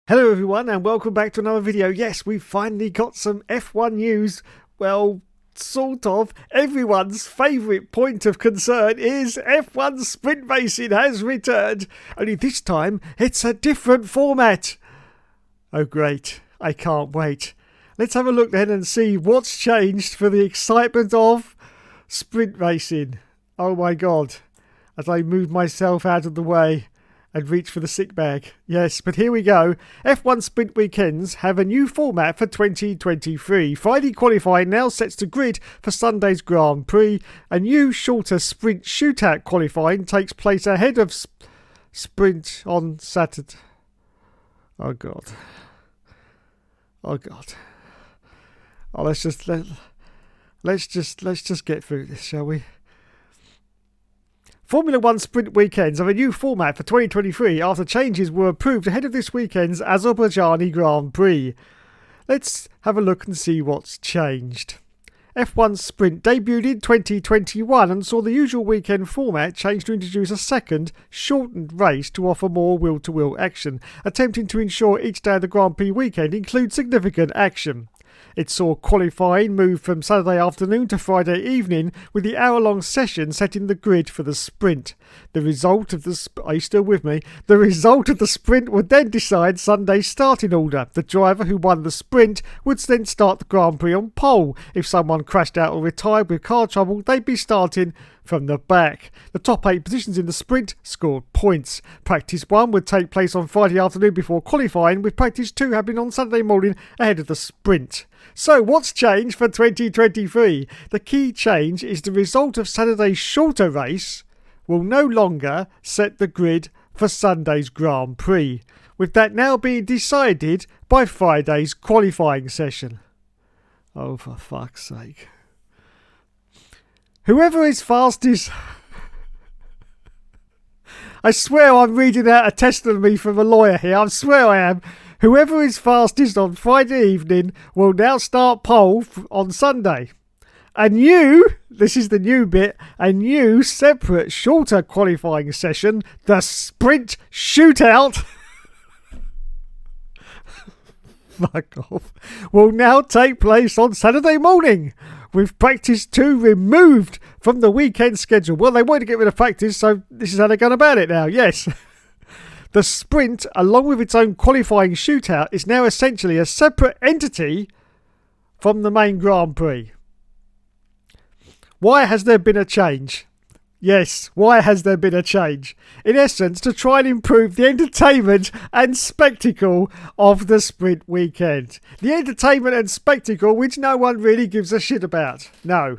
Hello everyone and welcome back to another video. Yes, we've finally got some F1 news. Well, sort of. Everyone's favourite point of concern is F1 sprint racing has returned. Only this time it's a different format. Oh great, I can't wait. Let's have a look then and see what's changed for the excitement of sprint racing. Oh my god, as I move myself out of the way and reach for the sick bag. Yes, but here we go. F1 sprint weekends have a new format for 2023. Friday qualifying now sets the grid for Sunday's Grand Prix. A new shorter sprint shootout qualifying takes place ahead of sprint on Saturday. Oh god. Oh god. Oh, let's just get through this, shall we? Formula 1 sprint weekends have a new format for 2023 after changes were approved ahead of this weekend's Azerbaijani Grand Prix. Let's have a look and see what's changed. F1 Sprint debuted in 2021 and saw the usual weekend format change to introduce a second, shortened race to offer more wheel-to-wheel action, attempting to ensure each day of the Grand Prix weekend includes significant action. It saw qualifying move from Saturday afternoon to Friday evening, with the hour-long session setting the grid for the sprint. The result of the are you still with me? The result of the sprint would then decide Sunday's starting order. The driver who won the sprint would then start the Grand Prix on pole. If someone crashed out or retired with car trouble, they'd be starting from the back. The top 8 positions in the sprint scored points. Practice 1 would take place on Friday afternoon before qualifying, with practice 2 happening on Saturday morning ahead of the sprint. So what's changed for 2023? The key change is the result of Saturday's shorter race will no longer set the grid for Sunday's Grand Prix, with that now being decided by Friday's qualifying session. Oh, for fuck's sake. Whoever is fastest... I swear I'm reading out a testimony from a lawyer here. I swear I am. Whoever is fastest on Friday evening will now start pole on Sunday. This is the new bit, a new separate shorter qualifying session, the sprint shootout, fuck off, will now take place on Saturday morning, with practice 2 removed from the weekend schedule. Well, they wanted to get rid of practice, so this is how they're going about it now, yes. The sprint, along with its own qualifying shootout, is now essentially a separate entity from the main Grand Prix. Why has there been a change? Yes, why has there been a change? In essence, to try and improve the entertainment and spectacle of the sprint weekend. The entertainment and spectacle which no one really gives a shit about. No.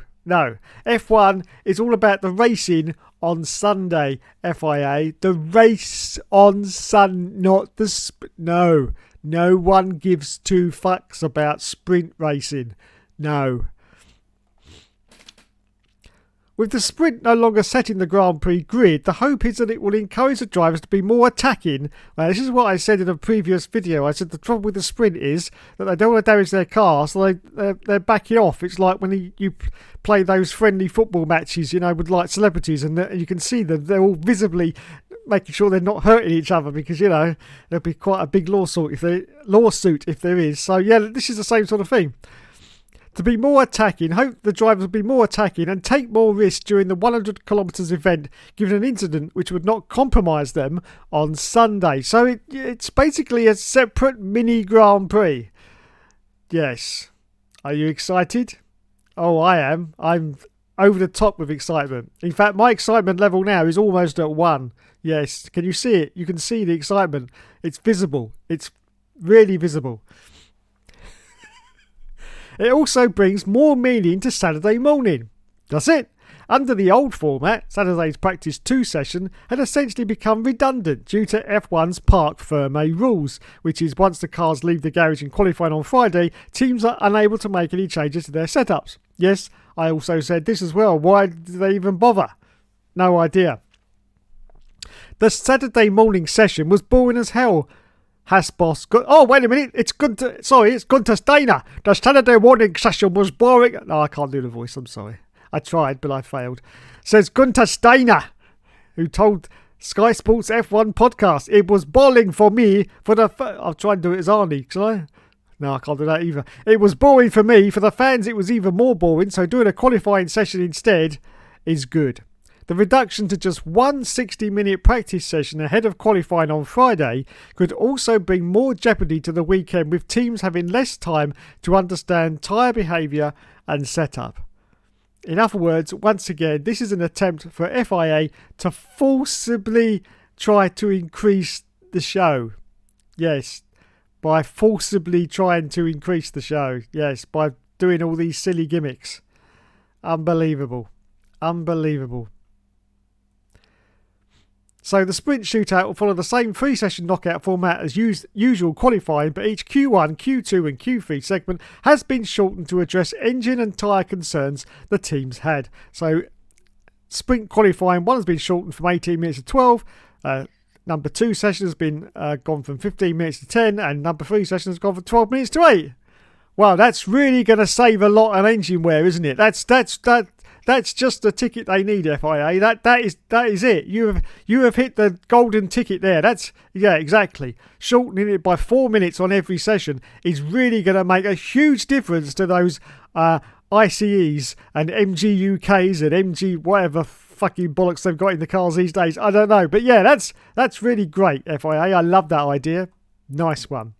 F1 is all about the racing on Sunday, FIA. The race on not the... No one gives two fucks about sprint racing. No. With the sprint no longer setting the Grand Prix grid, the hope is that it will encourage the drivers to be more attacking. This is what I said in a previous video. I said the trouble with the sprint is that they don't want to damage their car, so they're backing off. It's like when you play those friendly football matches, with like celebrities, and you can see them. They're all visibly making sure they're not hurting each other because, there'll be quite a big lawsuit if there is. So, yeah, this is the same sort of thing. To be more attacking, hope the drivers will be more attacking and take more risks during the 100 kilometres event, given an incident which would not compromise them on Sunday. So it's basically a separate mini Grand Prix. Yes. Are you excited? Oh, I am. I'm over the top with excitement. In fact, my excitement level now is almost at 1. Yes. Can you see it? You can see the excitement. It's visible. It's really visible. It also brings more meaning to Saturday morning. That's it. Under the old format, Saturday's Practice 2 session had essentially become redundant due to F1's Parc Fermé rules, which is once the cars leave the garage and qualifying on Friday, teams are unable to make any changes to their setups. Yes, I also said this as well. Why did they even bother? No idea. The Saturday morning session was boring as hell. Hasboss. Oh, wait a minute. It's Gunter Steiner. The Saturday morning session was boring. No, I can't do the voice. I'm sorry. I tried, but I failed. Says Gunter Steiner, who told Sky Sports F1 podcast. It was boring for me for the... I'll try and do it as Arnie, can I? No, I can't do that either. It was boring for me. For the fans, it was even more boring, so doing a qualifying session instead is good. The reduction to just one 60-minute practice session ahead of qualifying on Friday could also bring more jeopardy to the weekend, with teams having less time to understand tyre behaviour and setup. In other words, once again, this is an attempt for FIA to forcibly try to increase the show. Yes, by forcibly trying to increase the show. Yes, by doing all these silly gimmicks. Unbelievable. Unbelievable. So the sprint shootout will follow the same 3-session knockout format as usual qualifying, but each Q1, Q2 and Q3 segment has been shortened to address engine and tyre concerns the teams had. So sprint qualifying 1 has been shortened from 18 minutes to 12. Number 2 session has been gone from 15 minutes to 10, and number 3 session has gone from 12 minutes to 8. Wow, that's really going to save a lot on engine wear, isn't it? That's just the ticket they need, FIA. That is it. You have hit the golden ticket there. Yeah, exactly. Shortening it by 4 minutes on every session is really going to make a huge difference to those ICEs and MGUKs and MG whatever fucking bollocks they've got in the cars these days. I don't know, but yeah, that's really great, FIA. I love that idea. Nice one.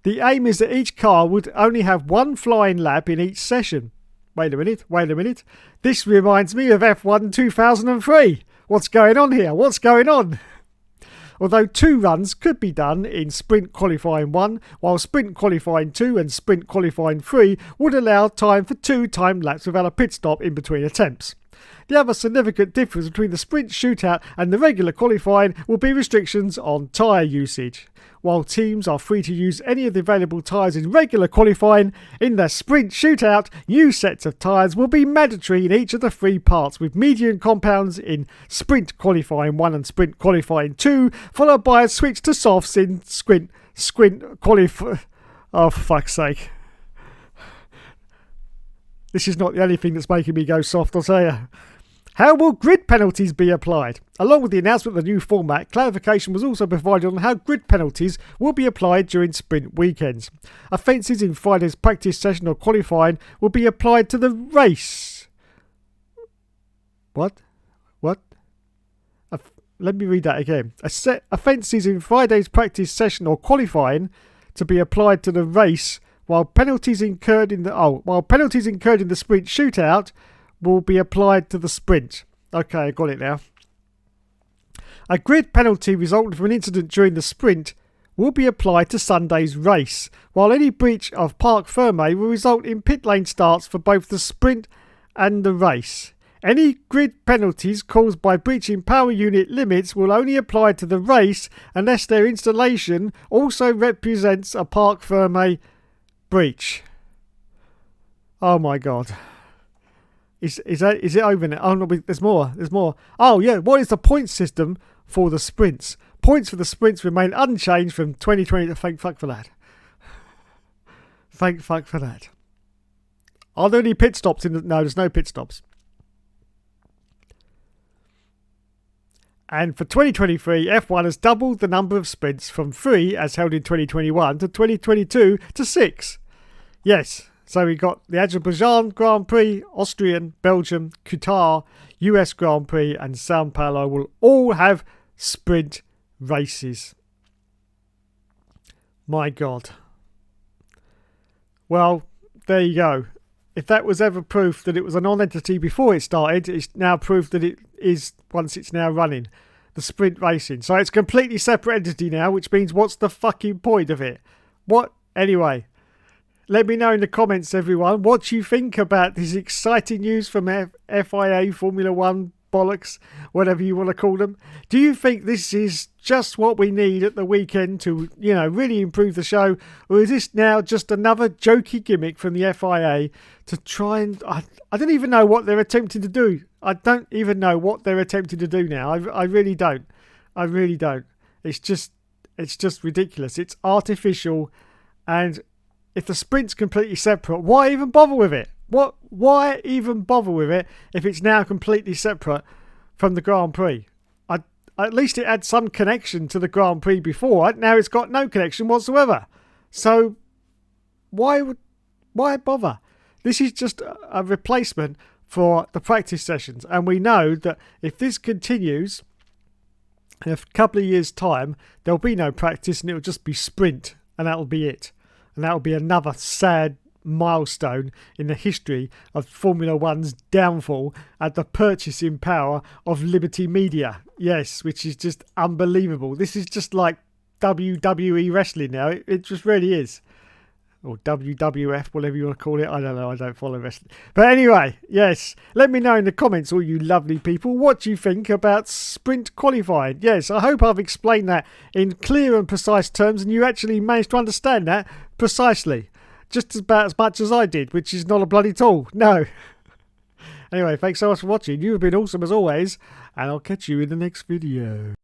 The aim is that each car would only have one flying lap in each session. Wait a minute. This reminds me of F1 2003. What's going on here? What's going on? Although 2 runs could be done in sprint qualifying 1, while sprint qualifying 2 and sprint qualifying 3 would allow time for 2 time laps without a pit stop in between attempts. The other significant difference between the sprint shootout and the regular qualifying will be restrictions on tyre usage. While teams are free to use any of the available tyres in regular qualifying, in the sprint shootout, new sets of tyres will be mandatory in each of the 3 parts, with medium compounds in sprint qualifying 1 and sprint qualifying 2, followed by a switch to softs in sprint qualifying... Oh, for fuck's sake. This is not the only thing that's making me go soft, I'll tell you. How will grid penalties be applied? Along with the announcement of the new format, clarification was also provided on how grid penalties will be applied during sprint weekends. Offences in Friday's practice session or qualifying will be applied to the race. What? Let me read that again. Offences in Friday's practice session or qualifying to be applied to the race, while penalties incurred in the sprint shootout will be applied to the sprint. Okay, I got it now. A grid penalty resulting from an incident during the sprint will be applied to Sunday's race, while any breach of parc fermé will result in pit lane starts for both the sprint and the race. Any grid penalties caused by breaching power unit limits will only apply to the race unless their installation also represents a parc fermé breach. Oh my god. Is it over now? Oh no, there's more. Oh yeah, what is the point system for the sprints? Points for the sprints remain unchanged from 2020. Thank fuck for that. Thank fuck for that. Are there any pit stops no, there's no pit stops. And for 2023, F1 has doubled the number of sprints from 3, as held in 2021, to 2022 to 6. Yes. So we got the Azerbaijan Grand Prix, Austrian, Belgium, Qatar, US Grand Prix and Sao Paulo will all have sprint races. My God. Well, there you go. If that was ever proof that it was a non-entity before it started, it's now proof that it is once it's now running. The sprint racing. So it's a completely separate entity now, which means what's the fucking point of it? What? Anyway. Let me know in the comments, everyone, what you think about this exciting news from FIA, Formula 1, bollocks, whatever you want to call them. Do you think this is just what we need at the weekend to, really improve the show? Or is this now just another jokey gimmick from the FIA to try and... I don't even know what they're attempting to do. I don't even know what they're attempting to do now. I really don't. It's just ridiculous. It's artificial, and... if the sprint's completely separate, why even bother with it? Why even bother with it if it's now completely separate from the Grand Prix? at least it had some connection to the Grand Prix before. Now it's got no connection whatsoever. So why bother? This is just a replacement for the practice sessions, and we know that if this continues, in a couple of years' time, there'll be no practice and it'll just be sprint, and that'll be it. And that'll be another sad milestone in the history of Formula One's downfall at the purchasing power of Liberty Media. Yes, which is just unbelievable. This is just like WWE wrestling now. It just really is. Or WWF, whatever you want to call it. I don't know. I don't follow wrestling. But anyway, yes. Let me know in the comments, all you lovely people, what you think about sprint qualifying. Yes, I hope I've explained that in clear and precise terms and you actually managed to understand that precisely. Just about as much as I did, which is not a bloody tool. No. Anyway, thanks so much for watching. You have been awesome as always. And I'll catch you in the next video.